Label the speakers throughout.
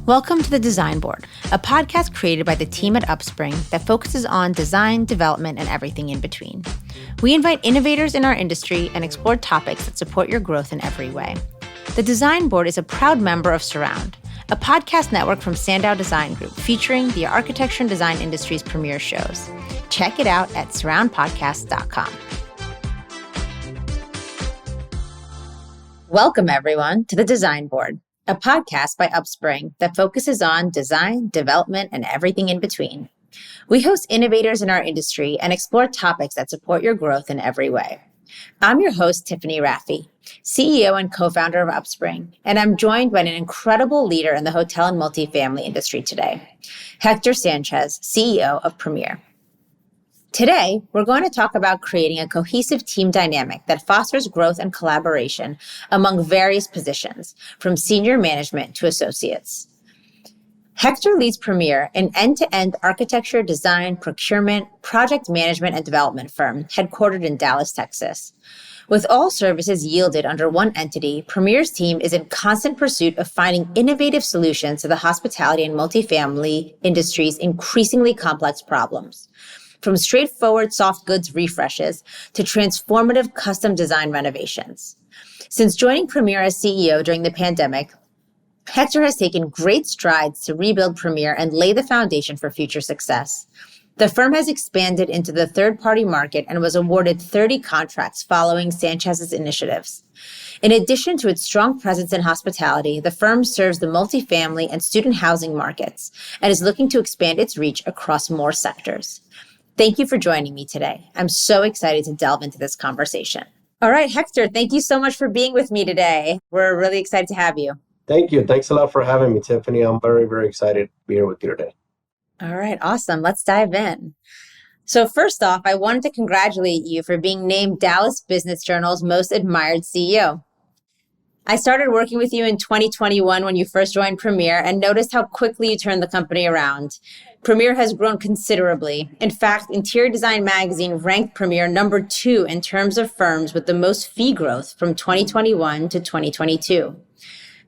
Speaker 1: Welcome to The Design Board, a podcast created by the team at Upspring that focuses on design, development, and everything in between. We invite innovators in our industry and explore topics that support your growth in every way. The Design Board is a proud member of Surround, a podcast network from Sandow Design Group featuring the architecture and design industry's premier shows. Check it out at surroundpodcast.com. Welcome, everyone, to The Design Board, a podcast by Upspring that focuses on design, development, and everything in between. We host innovators in our industry and explore topics that support your growth in every way. I'm your host, Tiffany Rafii, CEO and co-founder of Upspring, and I'm joined by an incredible leader in the hotel and multifamily industry today, Hector Sanchez, CEO of Premier. Today, we're going to talk about creating a cohesive team dynamic that fosters growth and collaboration among various positions, from senior management to associates. Hector leads Premier, an end-to-end architecture, design, procurement, project management, and development firm headquartered in Dallas, Texas. With all services yielded under one entity, Premier's team is in constant pursuit of finding innovative solutions to the hospitality and multifamily industry's increasingly complex problems. From straightforward soft goods refreshes to transformative custom design renovations. Since joining Premier as CEO during the pandemic, Hector has taken great strides to rebuild Premier and lay the foundation for future success. The firm has expanded into the third-party market and was awarded 30 contracts following Sanchez's initiatives. In addition to its strong presence in hospitality, the firm serves the multifamily and student housing markets and is looking to expand its reach across more sectors. Thank you for joining me today. I'm so excited to delve into this conversation. All right, Hector, thank you so much for being with me today. We're really excited to have you.
Speaker 2: Thank you. Thanks a lot for having me, Tiffany. I'm very, very excited to be here with you today.
Speaker 1: All right, awesome. Let's dive in. So first off, I wanted to congratulate you for being named Dallas Business Journal's Most Admired CEO. I started working with you in 2021 when you first joined Premier and noticed how quickly you turned the company around. Premier has grown considerably. In fact, Interior Design Magazine ranked Premier number 2 in terms of firms with the most fee growth from 2021 to 2022.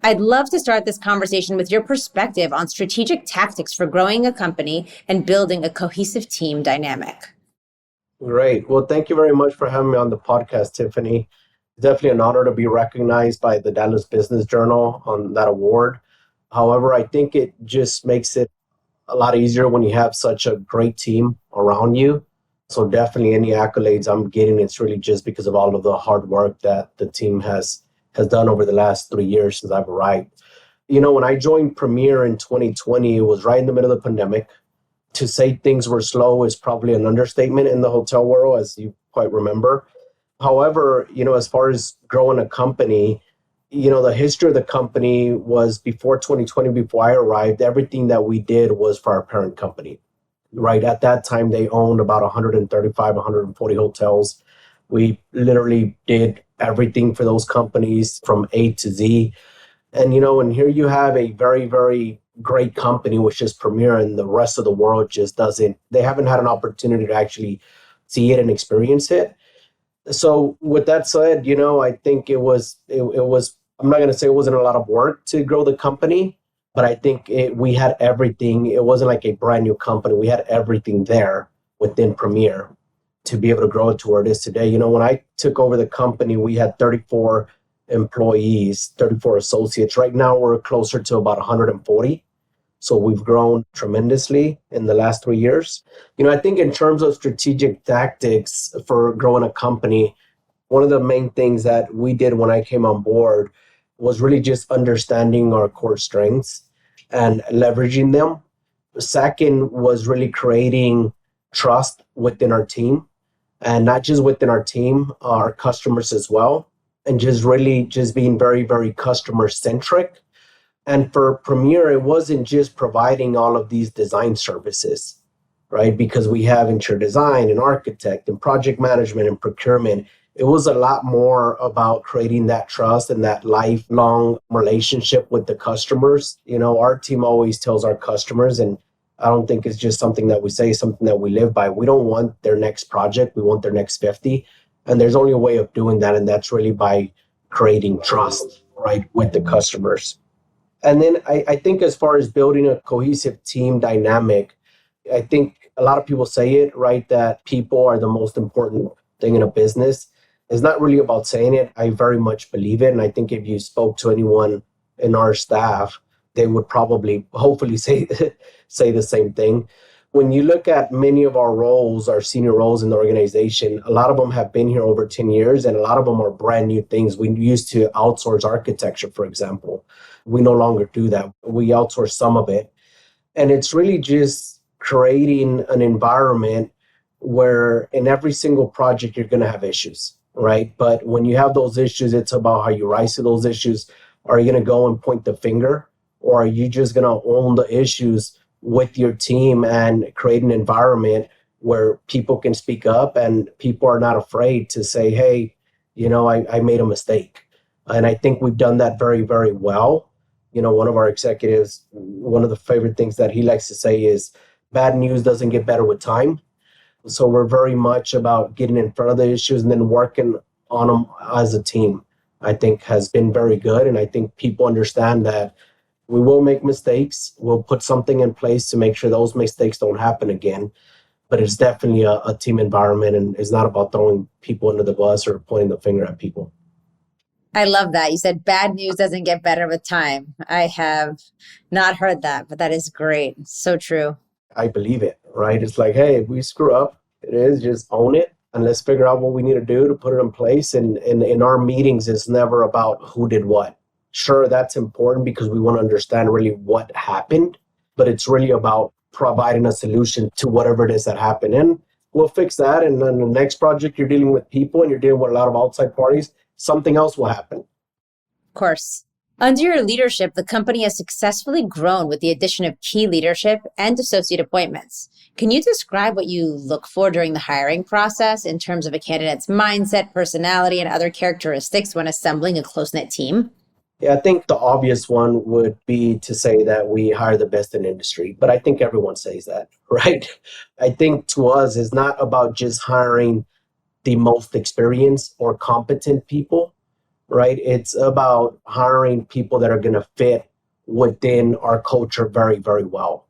Speaker 1: I'd love to start this conversation with your perspective on strategic tactics for growing a company and building a cohesive team dynamic.
Speaker 2: Great. Well, thank you very much for having me on the podcast, Tiffany. Definitely an honor to be recognized by the Dallas Business Journal on that award. However, I think it just makes it a lot easier when you have such a great team around you. So definitely any accolades I'm getting, it's really just because of all of the hard work that the team has done over the last 3 years since I've arrived. You know, when I joined Premier in 2020, it was right in the middle of the pandemic. To say things were slow is probably an understatement in the hotel world, as you quite remember. However, you know, as far as growing a company, you know, the history of the company was before 2020, before I arrived, everything that we did was for our parent company, right? At that time, they owned about 135, 140 hotels. We literally did everything for those companies from A to Z. And, you know, and here you have a very, very great company, which is Premier, and the rest of the world just they haven't had an opportunity to actually see it and experience it. So with that said, you know, I think it was, I'm not going to say it wasn't a lot of work to grow the company, but I think we had everything. It wasn't like a brand new company. We had everything there within Premier to be able to grow it to where it is today. You know, when I took over the company, we had 34 employees, 34 associates. Right now, we're closer to about 140. So we've grown tremendously in the last 3 years. You know, I think in terms of strategic tactics for growing a company, one of the main things that we did when I came on board was really just understanding our core strengths and leveraging them. The second was really creating trust within our team, and not just within our team, our customers as well, and just really just being very, very customer centric. And for Premier, it wasn't just providing all of these design services, right? Because we have interior design and architect and project management and procurement. It was a lot more about creating that trust and that lifelong relationship with the customers. You know, our team always tells our customers, and I don't think it's just something that we say, something that we live by. We don't want their next project. We want their next 50. And there's only a way of doing that, and that's really by creating trust, right, with the customers. And then I think as far as building a cohesive team dynamic, I think a lot of people say it, right, that people are the most important thing in a business. It's not really about saying it. I very much believe it. And I think if you spoke to anyone in our staff, they would probably hopefully say say the same thing. When you look at many of our roles, our senior roles in the organization, a lot of them have been here over 10 years and a lot of them are brand new things. We used to outsource architecture, for example. We no longer do that. We outsource some of it. And it's really just creating an environment where in every single project you're going to have issues, right? But when you have those issues, it's about how you rise to those issues. Are you going to go and point the finger, or are you just going to own the issues with your team and create an environment where people can speak up and people are not afraid to say, hey, I made a mistake. And I think we've done that very, very well. One of our executives, one of the favorite things that he likes to say is bad news doesn't get better with time. So we're very much about getting in front of the issues and then working on them as a team. I think has been very good. And I think people understand that we will make mistakes. We'll put something in place to make sure those mistakes don't happen again. But it's definitely a team environment, and it's not about throwing people under the bus or pointing the finger at people.
Speaker 1: I love that. You said bad news doesn't get better with time. I have not heard that, but that is great. So true.
Speaker 2: I believe it, right? It's like, hey, if we screw up, it is just own it and let's figure out what we need to do to put it in place. And in our meetings, it's never about who did what. Sure, that's important because we want to understand really what happened, but it's really about providing a solution to whatever it is that happened. And we'll fix that. And then the next project, you're dealing with people and you're dealing with a lot of outside parties, something else will happen.
Speaker 1: Of course. Under your leadership, the company has successfully grown with the addition of key leadership and associate appointments. Can you describe what you look for during the hiring process in terms of a candidate's mindset, personality, and other characteristics when assembling a close-knit team?
Speaker 2: Yeah, I think the obvious one would be to say that we hire the best in industry, but I think everyone says that, right? I think to us, it's not about just hiring the most experienced or competent people, right? It's about hiring people that are going to fit within our culture very, very well.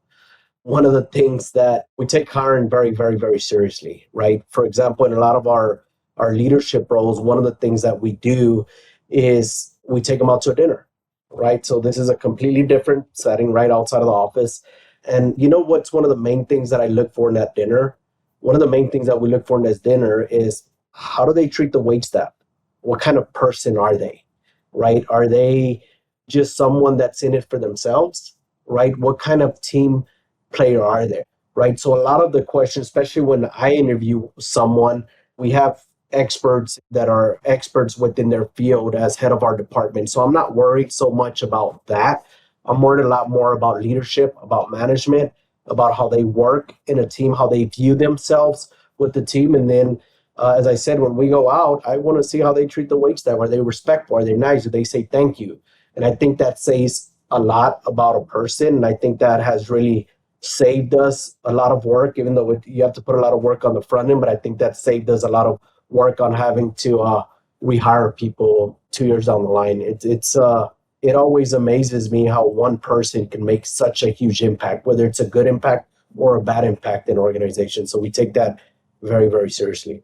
Speaker 2: One of the things that we take hiring very, very, very seriously, right? For example, in a lot of our leadership roles, one of the things that we do is we take them out to a dinner, right? So this is a completely different setting right outside of the office. And you know what's one of the main things that I look for in that dinner? One of the main things that we look for in this dinner is how do they treat the wait staff? What kind of person are they, right? Are they just someone that's in it for themselves, right? What kind of team player are they, right? So a lot of the questions, especially when I interview someone, we have experts that are experts within their field as head of our department. So I'm not worried so much about that. I'm worried a lot more about leadership, about management, about how they work in a team, how they view themselves with the team. And then, as I said, when we go out, I want to see how they treat the wait staff. Are they respectful? Are they nice? Do they say thank you? And I think that says a lot about a person. And I think that has really saved us a lot of work, even though you have to put a lot of work on the front end. But I think that saved us a lot of work on having to rehire people 2 years down the line. It always amazes me how one person can make such a huge impact, whether it's a good impact or a bad impact in an organization. So we take that very, very seriously.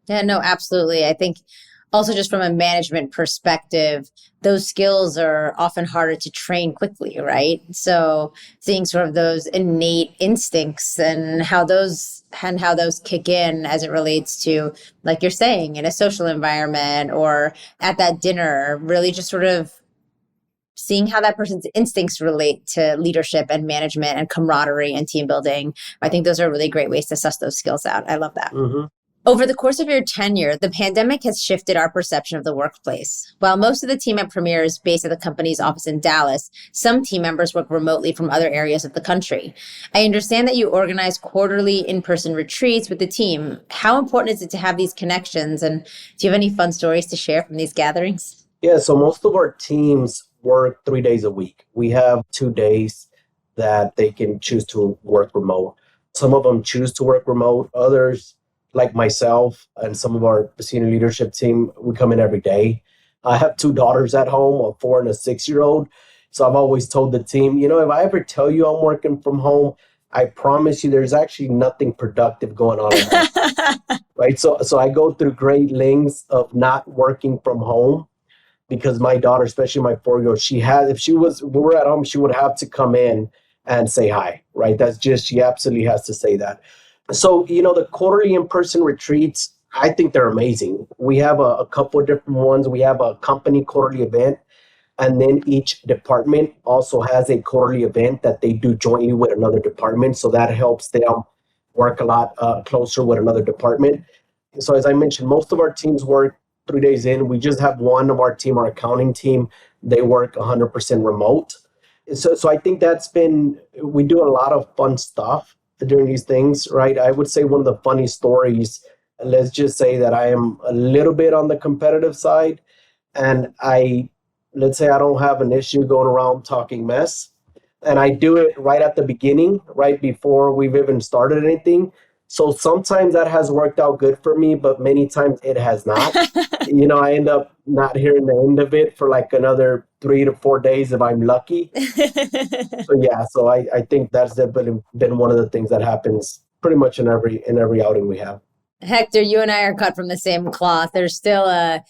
Speaker 1: Yeah, no, absolutely. I think also just from a management perspective, those skills are often harder to train quickly, right? So seeing sort of those innate instincts and how those kick in as it relates to, like you're saying, in a social environment or at that dinner, really just sort of seeing how that person's instincts relate to leadership and management and camaraderie and team building. I think those are really great ways to suss those skills out. I love that.
Speaker 2: Mm-hmm.
Speaker 1: Over the course of your tenure, the pandemic has shifted our perception of the workplace. While most of the team at Premier is based at the company's office in Dallas, some team members work remotely from other areas of the country. I understand that you organize quarterly in-person retreats with the team. How important is it to have these connections? And do you have any fun stories to share from these gatherings?
Speaker 2: Yeah, so most of our teams work 3 days a week. We have 2 days that they can choose to work remote. Some of them choose to work remote. Others, like myself and some of our senior leadership team, we come in every day. I have 2 daughters at home, a 4 and a 6-year-old. So I've always told the team, if I ever tell you I'm working from home, I promise you there's actually nothing productive going on my side, right? So I go through great lengths of not working from home because my daughter, especially my 4-year-old, if we were at home, she would have to come in and say hi, right? She absolutely has to say that. So, the quarterly in-person retreats, I think they're amazing. We have a couple of different ones. We have a company quarterly event, and then each department also has a quarterly event that they do jointly with another department. So that helps them work a lot closer with another department. So as I mentioned, most of our teams work 3 days in. We just have one of our team, our accounting team, they work 100% remote. So I think we do a lot of fun stuff during these things, right? I would say one of the funny stories, let's just say that I am a little bit on the competitive side, and let's say I don't have an issue going around talking mess, and I do it right at the beginning, right before we've even started anything. So sometimes that has worked out good for me, but many times it has not. I end up not hearing the end of it for like another 3 to 4 days if I'm lucky. So yeah, I think that's been one of the things that happens pretty much in every outing we have.
Speaker 1: Hector, you and I are cut from the same cloth. There's still a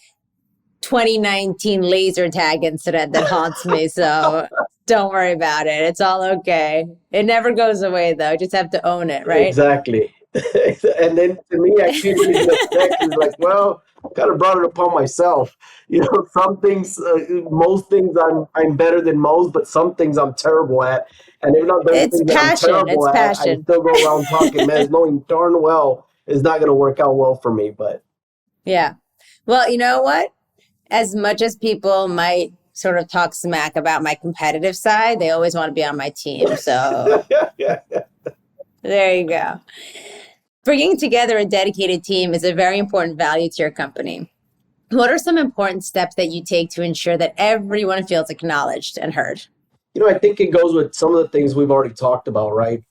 Speaker 1: 2019 laser tag incident that haunts me, so don't worry about it. It's all okay. It never goes away, though. You just have to own it, right?
Speaker 2: Exactly. And then to me, I keep it in the next is like, well, kind of brought it upon myself. Some things, most things I'm better than most, but some things I'm terrible at. And if not those
Speaker 1: It's
Speaker 2: things that I'm
Speaker 1: passion.
Speaker 2: terrible
Speaker 1: It's
Speaker 2: at, I
Speaker 1: passion.
Speaker 2: still go around talking mess, knowing darn well it's not going to work out well for me. But
Speaker 1: Yeah. Well, you know what? As much as people might sort of talk smack about my competitive side, they always want to be on my team. So
Speaker 2: yeah.
Speaker 1: there you go. Bringing together a dedicated team is a very important value to your company. What are some important steps that you take to ensure that everyone feels acknowledged and heard?
Speaker 2: I think it goes with some of the things we've already talked about, right?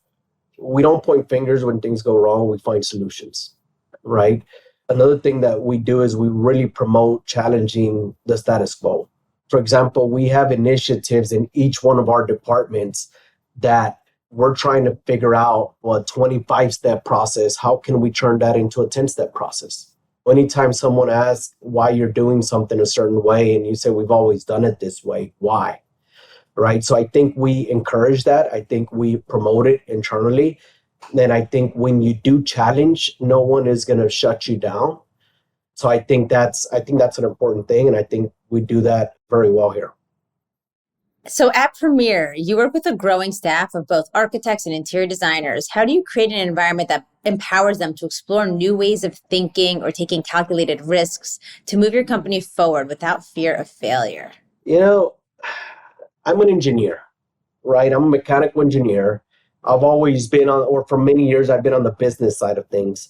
Speaker 2: We don't point fingers when things go wrong, we find solutions, right? Another thing that we do is we really promote challenging the status quo. For example, we have initiatives in each one of our departments that we're trying to figure out a 25-step process. How can we turn that into a 10-step process? Anytime someone asks why you're doing something a certain way and you say, we've always done it this way, why? Right? So I think we encourage that. I think we promote it internally. And I think when you do challenge, no one is going to shut you down. So I think that's an important thing. And I think we do that very well here.
Speaker 1: So at Premier, you work with a growing staff of both architects and interior designers. How do you create an environment that empowers them to explore new ways of thinking or taking calculated risks to move your company forward without fear of failure?
Speaker 2: I'm an engineer, right? I'm a mechanical engineer. I've always been for many years, I've been on the business side of things.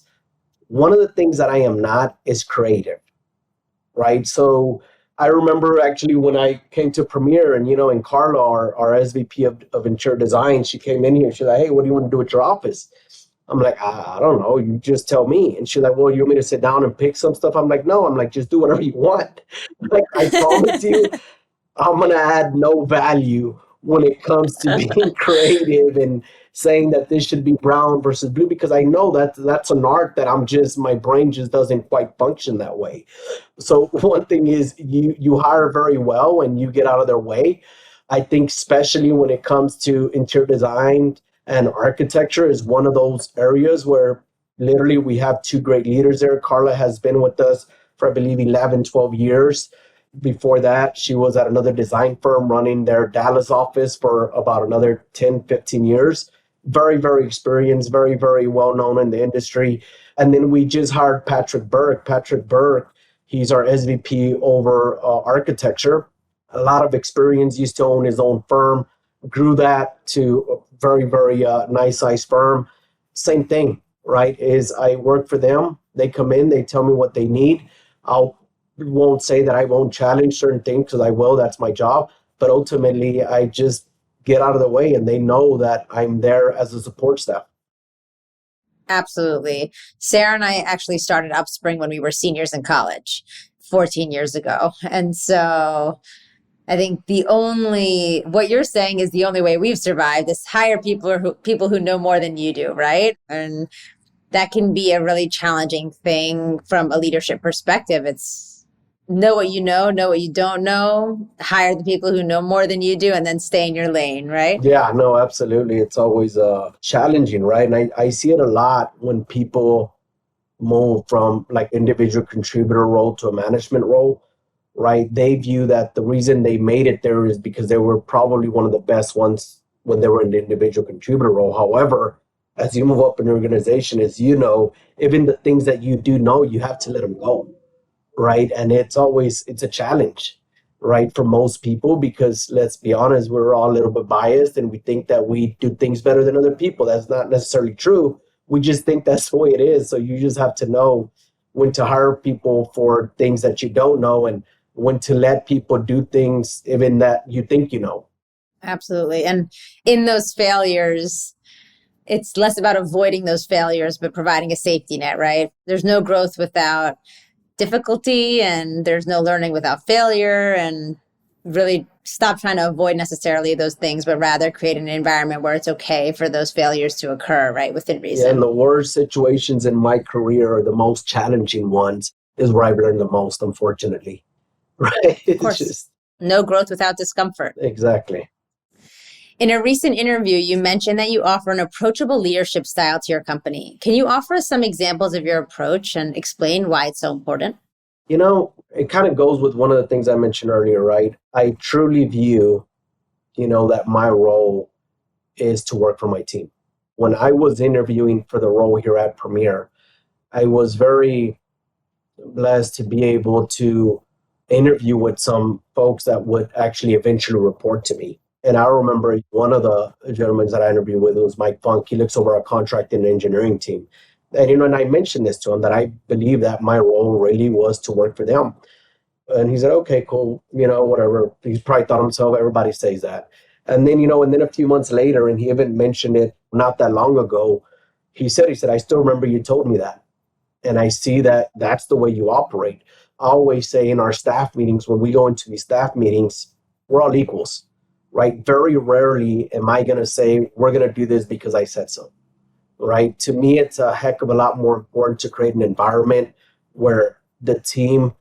Speaker 2: One of the things that I am not is creative, right? So I remember actually when I came to Premiere and Carla, our SVP of interior design, she came in here. She's like, hey, what do you want to do at your office? I'm like, I don't know. You just tell me. And she's like, well, you want me to sit down and pick some stuff? I'm like, no. I'm like, just do whatever you want. Like, I promise you, I'm going to add no value when it comes to being creative and saying that this should be brown versus blue, because I know that that's an art that my brain just doesn't quite function that way. So one thing is you hire very well and you get out of their way. I think especially when it comes to interior design and architecture is one of those areas where literally we have two great leaders there. Carla has been with us for, I believe, 11, 12 years. Before that, she was at another design firm running their Dallas office for about another 10, 15 years. Very, very experienced, very, very well known in the industry. And then we just hired Patrick Burke. Patrick Burke, he's our SVP over architecture. A lot of experience, used to own his own firm, grew that to a very, very nice sized firm. Same thing, right? Is I work for them. They come in, they tell me what they need. I'll won't say that I won't challenge certain things because I will. That's my job. But ultimately, I just get out of the way and they know that I'm there as a support staff.
Speaker 1: Absolutely. Sarah and I actually started Upspring when we were seniors in college 14 years ago. And so I think what you're saying is the only way we've survived is hire people who know more than you do, right? And that can be a really challenging thing from a leadership perspective. It's know what you know what you don't know, hire the people who know more than you do, and then stay in your lane, right?
Speaker 2: Yeah, no, absolutely. It's always challenging, right? And I see it a lot when people move from like individual contributor role to a management role, right? They view that the reason they made it there is because they were probably one of the best ones when they were in the individual contributor role. However, as you move up in the organization, as you know, even the things that you do know, you have to let them go, right? And it's a challenge, right, for most people, because let's be honest, we're all a little bit biased and we think that we do things better than other people. That's not necessarily true. We just think that's the way it is. So you just have to know when to hire people for things that you don't know, and when to let people do things even that you think you know.
Speaker 1: Absolutely. And in those failures, it's less about avoiding those failures, but providing a safety net, right? There's no growth without difficulty, and there's no learning without failure. And really stop trying to avoid necessarily those things, but rather create an environment where it's okay for those failures to occur, right? Within
Speaker 2: Yeah,
Speaker 1: reason.
Speaker 2: and the worst situations in my career are the most challenging ones, is where I've learned the most, unfortunately. Right?
Speaker 1: Of
Speaker 2: It's
Speaker 1: course,
Speaker 2: just
Speaker 1: no growth without discomfort.
Speaker 2: exactly.
Speaker 1: In a recent interview, you mentioned that you offer an approachable leadership style to your company. Can you offer us some examples of your approach and explain why it's so important?
Speaker 2: You know, it kind of goes with one of the things I mentioned earlier, right? I truly view, that my role is to work for my team. When I was interviewing for the role here at Premier, I was very blessed to be able to interview with some folks that would actually eventually report to me. And I remember one of the gentlemen that I interviewed with was Mike Funk. He looks over our contract and engineering team. And I mentioned this to him, that I believe that my role really was to work for them. And he said, okay, cool, whatever. He probably thought himself, everybody says that. And then a few months later, and he even mentioned it not that long ago, he said, I still remember you told me that. And I see that that's the way you operate. I always say in our staff meetings, when we go into these staff meetings, we're all equals, right? Very rarely am I going to say, we're going to do this because I said so, right? To me, it's a heck of a lot more important to create an environment where the team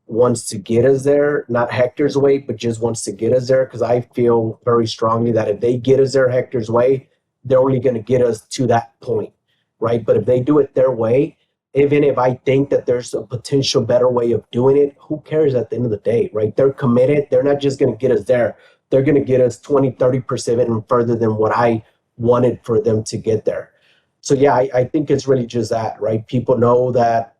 Speaker 2: wants to get us there, not Hector's way, but just wants to get us there. Because I feel very strongly that if they get us there Hector's way, they're only going to get us to that point, right? But if they do it their way, even if I think that there's a potential better way of doing it, who cares at the end of the day, right? They're committed. They're not just going to get us there. They're going to get us 20, 30% and further than what I wanted for them to get there. So yeah, I think it's really just that, right? People know that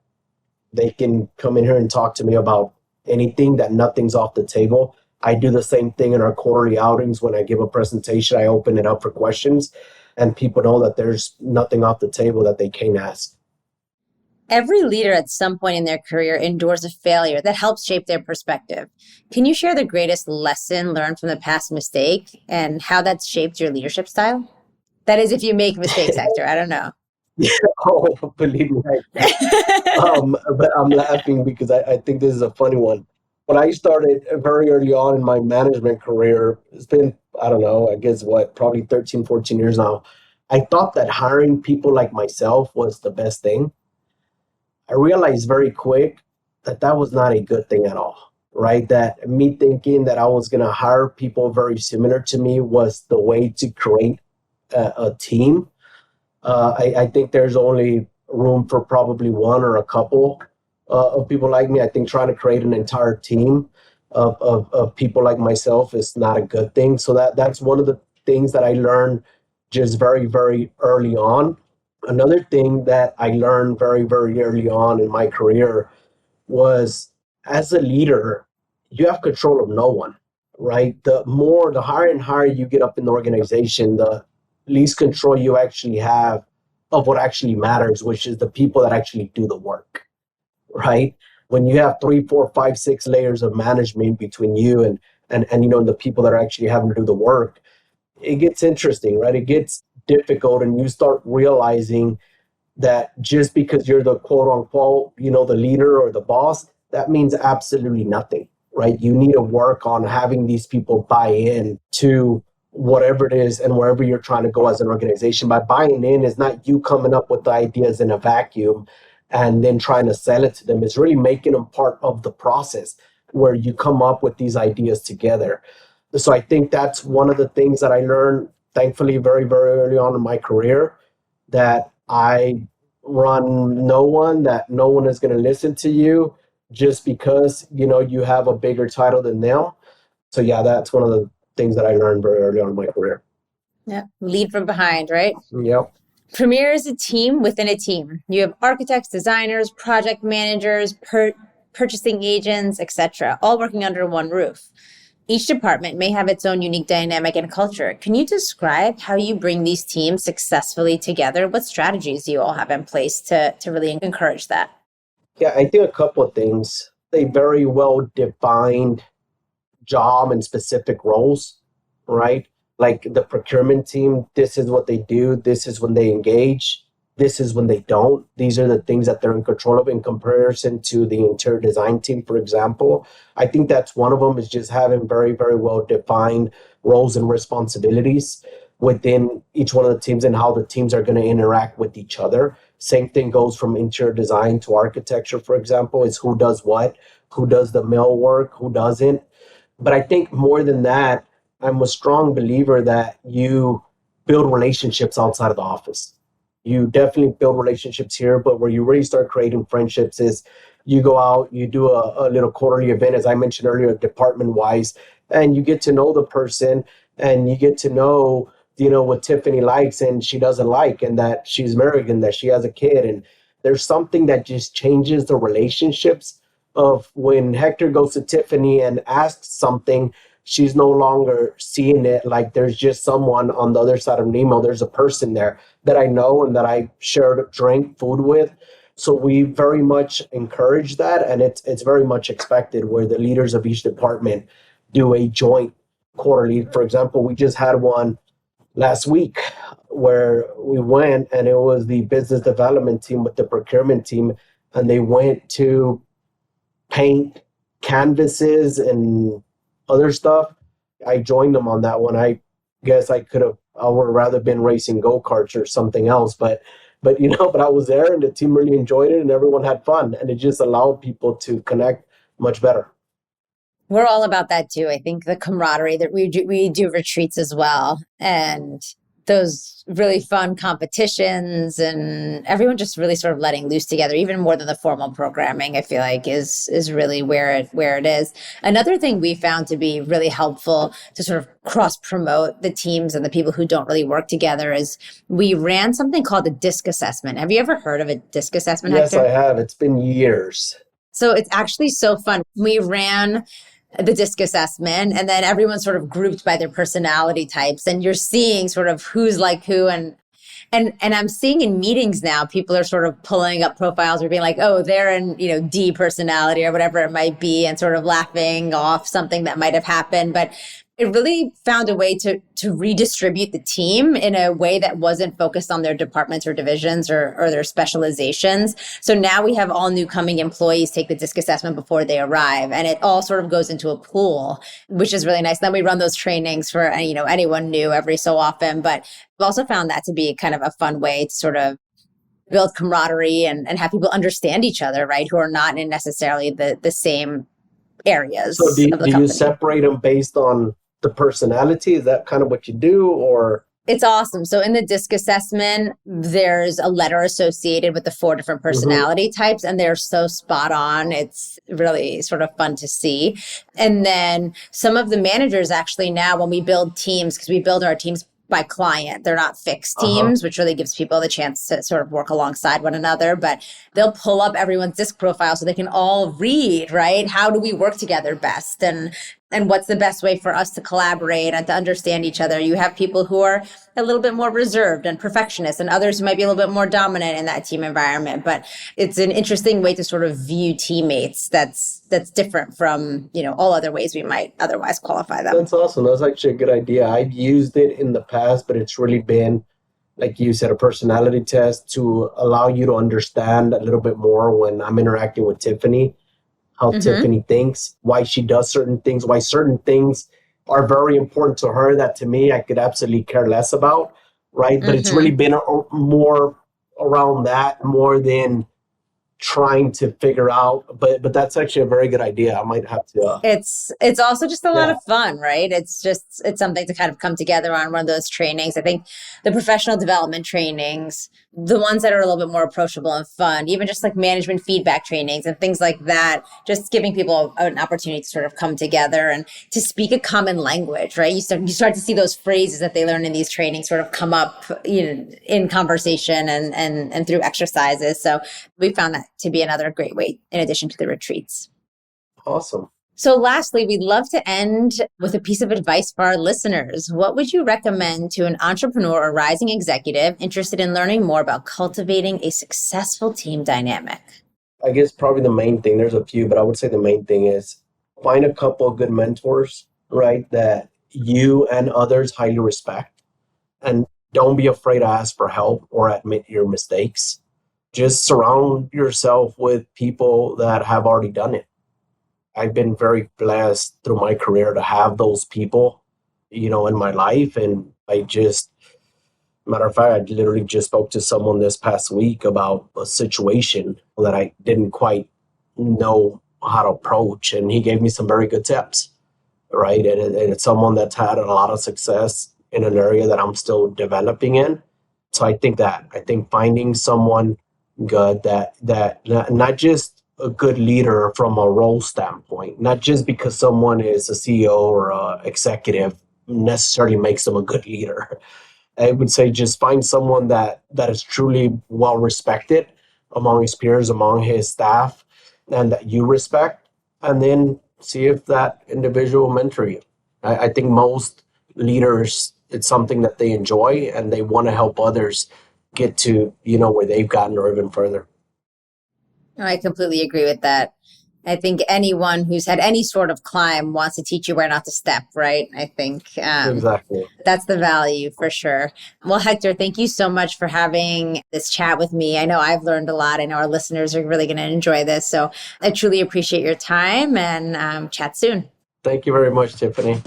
Speaker 2: they can come in here and talk to me about anything, that nothing's off the table. I do the same thing in our quarterly outings. When I give a presentation, I open it up for questions, and people know that there's nothing off the table that they can't ask.
Speaker 1: Every leader at some point in their career endures a failure that helps shape their perspective. Can you share the greatest lesson learned from the past mistake and how that's shaped your leadership style? That is, if you make mistakes, Hector. I don't know.
Speaker 2: Oh, believe me, but I'm laughing because I think this is a funny one. When I started very early on in my management career, it's been, I don't know, I guess probably 13, 14 years now. I thought that hiring people like myself was the best thing. I realized very quick that that was not a good thing at all, right? That me thinking that I was going to hire people very similar to me was the way to create a team. I think there's only room for probably one or a couple of people like me. I think trying to create an entire team of people like myself is not a good thing. So that's one of the things that I learned just very, very early on. Another thing that I learned very, very early on in my career was, as a leader, you have control of no one, right? The higher and higher you get up in the organization, the least control you actually have of what actually matters, which is the people that actually do the work, right? When you have 3, 4, 5, 6 layers of management between you and the people that are actually having to do the work, it gets interesting, right? It gets difficult, and you start realizing that just because you're the quote unquote, the leader or the boss, that means absolutely nothing, right? You need to work on having these people buy in to whatever it is and wherever you're trying to go as an organization. By buying in is not you coming up with the ideas in a vacuum and then trying to sell it to them. It's really making them part of the process where you come up with these ideas together. So I think that's one of the things that I learned, thankfully, very, very early on in my career, that I run that no one is going to listen to you just because, you have a bigger title than them. So yeah, that's one of the things that I learned very early on in my career.
Speaker 1: Yeah. Lead from behind, right?
Speaker 2: Yep.
Speaker 1: Premier is a team within a team. You have architects, designers, project managers, purchasing agents, etc., all working under one roof. Each department may have its own unique dynamic and culture. Can you describe how you bring these teams successfully together? What strategies do you all have in place to really encourage that?
Speaker 2: Yeah, I think a couple of things. A very well defined job and specific roles, right? Like the procurement team, this is what they do, this is when they engage, this is when they don't. These are the things that they're in control of in comparison to the interior design team, for example. I think that's one of them, is just having very, very well defined roles and responsibilities within each one of the teams and how the teams are going to interact with each other. Same thing goes from interior design to architecture, for example, is who does what, who does the mill work, who doesn't. But I think more than that, I'm a strong believer that you build relationships outside of the office. You definitely build relationships here, but where you really start creating friendships is you go out, you do a little quarterly event, as I mentioned earlier, department wise, and you get to know the person and you get to know, what Tiffany likes and she doesn't like, and that she's married and that she has a kid. And there's something that just changes the relationships of when Hector goes to Tiffany and asks something, she's no longer seeing it like there's just someone on the other side of an email. There's a person there that I know and that I shared a drink, food with. So we very much encourage that, and it's very much expected where the leaders of each department do a joint quarterly. For example, we just had one last week where we went and it was the business development team with the procurement team, and they went to paint canvases and other stuff. I joined them on that one. I guess I would have rather been racing go-karts or something else, but I was there and the team really enjoyed it and everyone had fun, and it just allowed people to connect much better.
Speaker 1: We're all about that too. I think the camaraderie that we do retreats as well, and those really fun competitions, and everyone just really sort of letting loose together, even more than the formal programming, I feel like is really where it is. Another thing we found to be really helpful to sort of cross promote the teams and the people who don't really work together is we ran something called the DISC assessment. Have you ever heard of a DISC assessment,
Speaker 2: Yes,
Speaker 1: Hector?
Speaker 2: I have. It's been years.
Speaker 1: So it's actually so fun. We ran the DISC assessment, and then everyone's sort of grouped by their personality types, and you're seeing sort of who's like who. And I'm seeing in meetings now, people are sort of pulling up profiles or being like, oh, they're in, D personality or whatever it might be, and sort of laughing off something that might have happened. But it really found a way to redistribute the team in a way that wasn't focused on their departments or divisions or their specializations. So now we have all new coming employees take the DISC assessment before they arrive, and it all sort of goes into a pool, which is really nice. Then we run those trainings for, anyone new every so often, but I've also found that to be kind of a fun way to sort of build camaraderie and have people understand each other, right? Who are not in necessarily the same areas.
Speaker 2: So do
Speaker 1: of the
Speaker 2: you
Speaker 1: company.
Speaker 2: separate them based on the personality? Is that kind of what you do, or?
Speaker 1: It's awesome. So in the DISC assessment, there's a letter associated with the 4 different personality types, and they're so spot on. It's really sort of fun to see. And then some of the managers actually now, when we build teams, because we build our teams by client, they're not fixed teams, which really gives people the chance to sort of work alongside one another, but they'll pull up everyone's DISC profile so they can all read, right? How do we work together best? And what's the best way for us to collaborate and to understand each other? You have people who are a little bit more reserved and perfectionist, and others who might be a little bit more dominant in that team environment. But it's an interesting way to sort of view teammates that's different from, all other ways we might otherwise qualify them.
Speaker 2: That's awesome. That's actually a good idea. I've used it in the past, but it's really been, like you said, a personality test to allow you to understand a little bit more when I'm interacting with Tiffany, how Tiffany thinks, why she does certain things, why certain things are very important to her that to me I could absolutely care less about, right? But it's really been more around that more than trying to figure out. But that's actually a very good idea. I might have to.
Speaker 1: It's also just a lot of fun, right? It's something to kind of come together on one of those trainings. I think the professional development trainings, the ones that are a little bit more approachable and fun, even just like management feedback trainings and things like that, just giving people an opportunity to sort of come together and to speak a common language, right? You start to see those phrases that they learn in these trainings sort of come up, in conversation and through exercises. So we found that to be another great way in addition to the retreats.
Speaker 2: Awesome.
Speaker 1: So lastly, we'd love to end with a piece of advice for our listeners. What would you recommend to an entrepreneur or rising executive interested in learning more about cultivating a successful team dynamic?
Speaker 2: I guess probably the main thing, there's a few, but I would say the main thing is find a couple of good mentors, right, that you and others highly respect. And don't be afraid to ask for help or admit your mistakes. Just surround yourself with people that have already done it. I've been very blessed through my career to have those people, in my life. And matter of fact, I literally just spoke to someone this past week about a situation that I didn't quite know how to approach. And he gave me some very good tips, right? And it's someone that's had a lot of success in an area that I'm still developing in. So I think finding someone good that not just a good leader from a role standpoint, not just because someone is a CEO or a executive necessarily makes them a good leader. I would say just find someone that is truly well respected among his peers, among his staff, and that you respect, and then see if that individual will mentor you. I think most leaders, it's something that they enjoy and they want to help others get to, where they've gotten or even further.
Speaker 1: I completely agree with that. I think anyone who's had any sort of climb wants to teach you where not to step, right? I think
Speaker 2: Exactly.
Speaker 1: That's the value for sure. Well, Hector, thank you so much for having this chat with me. I know I've learned a lot. I know our listeners are really going to enjoy this. So I truly appreciate your time and chat soon.
Speaker 2: Thank you very much, Tiffany.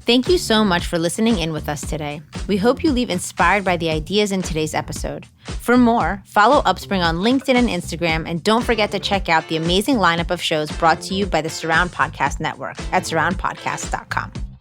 Speaker 1: Thank you so much for listening in with us today. We hope you leave inspired by the ideas in today's episode. For more, follow Upspring on LinkedIn and Instagram, and don't forget to check out the amazing lineup of shows brought to you by the Surround Podcast Network at surroundpodcast.com.